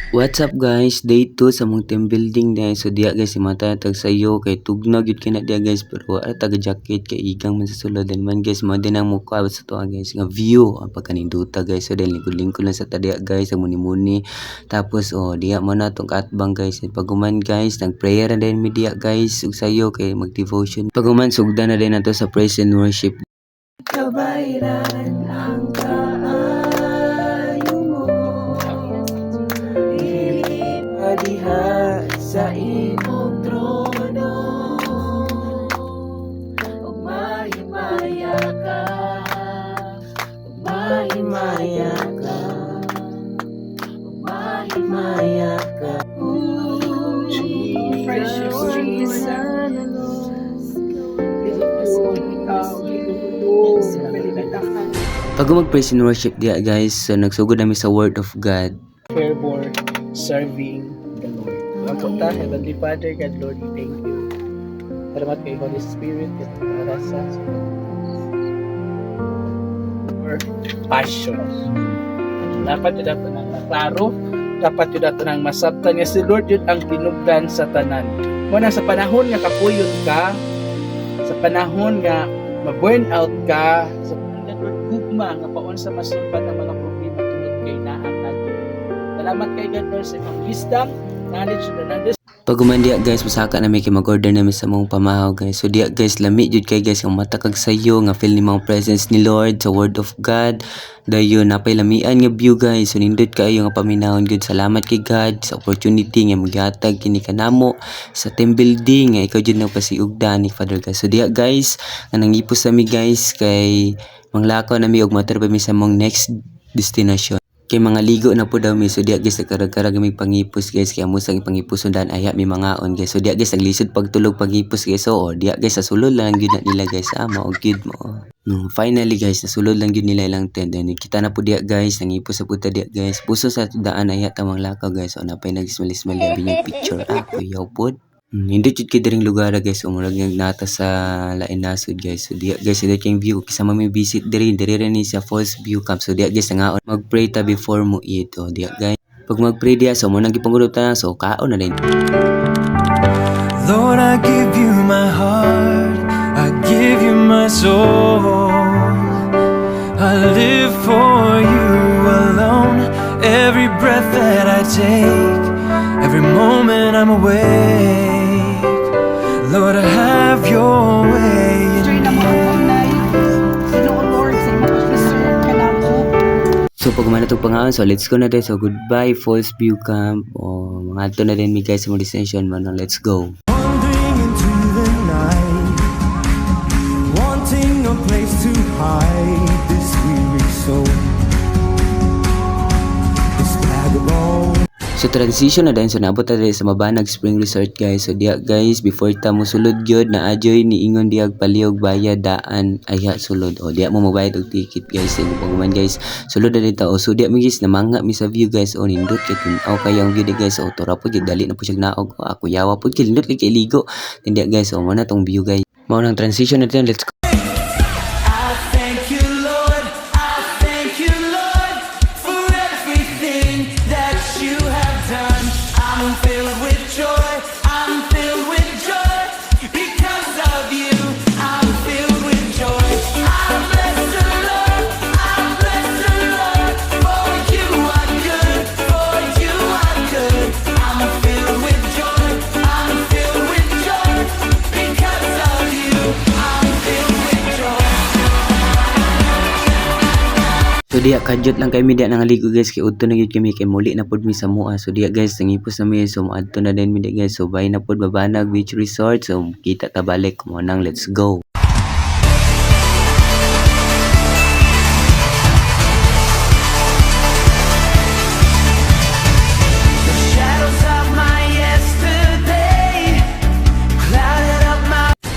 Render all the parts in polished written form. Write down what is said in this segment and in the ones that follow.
What's up guys? Day 2 sa mong team building na so diya guys si mata tag sayo kay tugnaw gyud kina diya guys pero wala taga jacket kay igang man sa sulod then man guys mo din ang mukha sa to guys nga view ang pagkaninduta guys so then lingkod-lingkod lang sa tadiya guys ang muni-muni tapos diya mo na tong katbang guys paguman guys nag prayer na din mi diya guys ug sayo kay mag devotion paguman sugdan na din nato sa praise and worship. Kabayran ang diha sa imong trono ug mahimaya ka ug mahimaya ka ug mahimaya ka Precious Jesus. Pag mag-praise and worship diya guys so nagsugod nami sa word of God. Fervor serving the Lord. Ang punta, Heavenly Father, God, Lord, we thank you. Salamat kay Holy Spirit at para sa or passion. Dapat yun dapat nang maklaro, dapat yun dapat nang masabtan nga si Lord yun ang tinugdan sa tanan. Muna sa panahon nga kapuyon ka, sa panahon nga ma-burn out ka, sa panahon nga Lord gugma nga paon sa masumbat ang mga problema tungod kay naang natin. Salamat kay God Lord sa imong wisdom, knowledge, and understanding. Pag diya guys masaka na may mag-order namin sa mong pamahaw guys. So diya guys lami jud kay guys ang mata kag sayo nga feel ni mga presence ni Lord sa word of God. Dayon napay lamian nga view guys. So nindot kaayo nga paminahon gud. Salamat kay God sa opportunity nga maghatag kini kanamo sa team building nga ikaw jud nagpasiugdan ni Father guys. So diya guys nangipos mi guys kay manglakaw nami og motor mi sa mong next destination. Kay mga ligo na po daw mi so diya guys nagkarag-karag mi pangipos guys kaya mo sang pangipuson aya mi mangaon guys so diya guys naglisod pagtulog pangipos guys so diya guys sa sulod lang gyud na nila guys mao gyud mo finally guys nasulod lang gyud nila ilang tent then kita na po diya guys nangipos sa puta diya guys puso sa daan aya tamang lakaw guys so napay nagismal-ismal yung picture kuyaw pod. Hindi jud kay diring lugar guys umurag nga nata sa lain nasod guys so diya guys ida kay view kasama mi visit diri ni sa false view camp so diya guys nga mag-pray ta before mo eat diya guys pag mag-pray diya so mo nang gipangurutan so kaon na din. Lord, I give you my heart, I give you my soul, I live for you alone. Every breath that I take, every moment I'm awake, Lord, I have your way in me. So pag man itong pangaon so let's go na din so goodbye false view camp mga ato na din mi guys sa mga destination man let's go. Wandering into the night, wanting a place to hide this weary soul, this vagabond. So transition na din so naabot na din sa Mabanag Spring Resort guys so diya guys before ta mo sulod gyud na adyoy ni ingon diag palihog bayad daan aya sulod diya mo magbayad og ticket guys so pagman guys sulod na din ta so diya mi guys namanga mi sa view guys nindot kay tun-aw kayang view di guys tora po gyud dali na po siya naog ako yawa po gyud nindot kay ligo diya guys mo na tong view guys mao nang transition na din let's go. So diya kadyot lang kay mi diya nangaligo guys kay udto na gyud kami kay muli na pud mi sa mua so diya guys nangipos na mi so moadto na din mi diya guys so bay na pud Mabanag Beach Resort so kita ta balik mo nang let's go.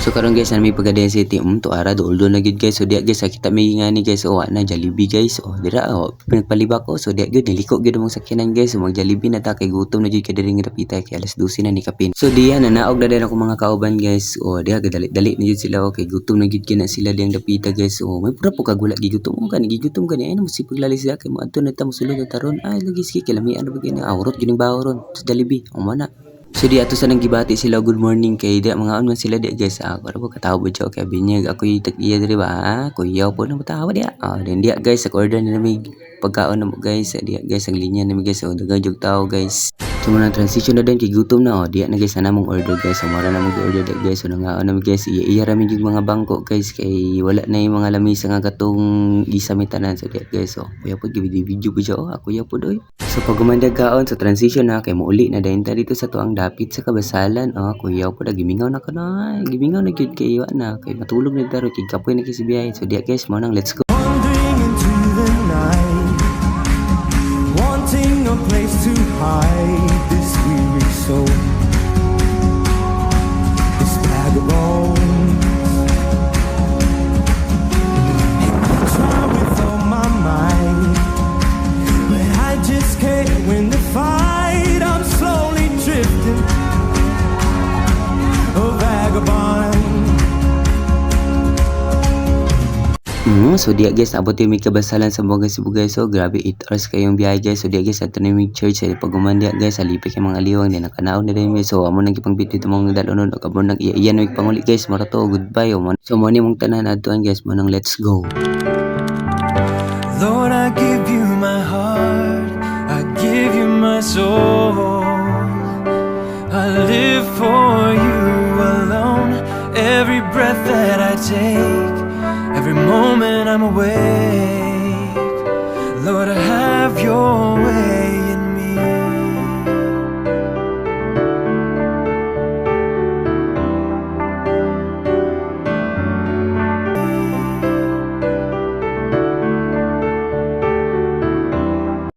So So karon guys, na may pagadayan city, to ara do na gyud guys. So diya guys, kita may nga ni guys, na Jollibee guys. Dira pinagpalibak ko. So diya gyud niliko gyud mong sakyanan guys. So mag Jollibee na ta kay gutom na gyud ka diri nga dapita kay alas 12 na ni kapin. So diya na naog na din ako mga kauban guys. Diya gadali-dali na gyud sila kay gutom na gyud kina sila diyang dapita guys. May pura po kagula gigutom ka ni gigutom ka ni ay na masipag lali sila kay mo adto na ta mosulod na taron. Ay lagi ski kilamian na bagay na awrot gyud ning bawron sa Jollibee. Mana. So di ato sa nang gibati sila good morning kay di mga on man sila di guys. Para po katawo ba siya kay binyag ako tag-iya diri ba. Kuyaw po na matawa di. Then di guys sa order na may pagkaon na mo guys. Di guys ang linya na guys. Dagang jug tao guys. So muna transition na din kay gutom na di na guys na namong order guys. So mara na mong order di guys. So nangaon na guys iya ra mi mga bangko guys kay wala na yung mga lamisa nga katong isa mi tanan so di guys. So kuya po video po siya ako ya po doy. So pag gumandag kaon sa transition na kay muuli na dayon ta dito sa tuang dapit sa kabasalan. Kuya po na gimingaw na kana. Gimingaw na gyud kay na kay matulog na daro kay kapoy na kay si biyahe. So di guys mo nang let's go. Wandering into the night, wanting a place to hide this weary soul, this vagabond. And I try with all my might, but I just can't win the fight. I'm slowly drifting, a vagabond. So diya guys, abot yung may kabasalan sa mga Cebu guys. So grabe 8 hours kayong biyahe guys. So diya guys, ato na yung church. So pag gumandiya guys, halipik yung mga liwang. Di nakanaon na rin. So amo nang ipang video mong dalonon. O kabon nang iyan yung panguli guys. Mara to, goodbye. So mo ni mong tanan aduan guys. Mo nang let's go. Lord, I give you my heart, I give you my soul. I live for you alone. Every breath that I take, every moment I'm awake, Lord, I have your way.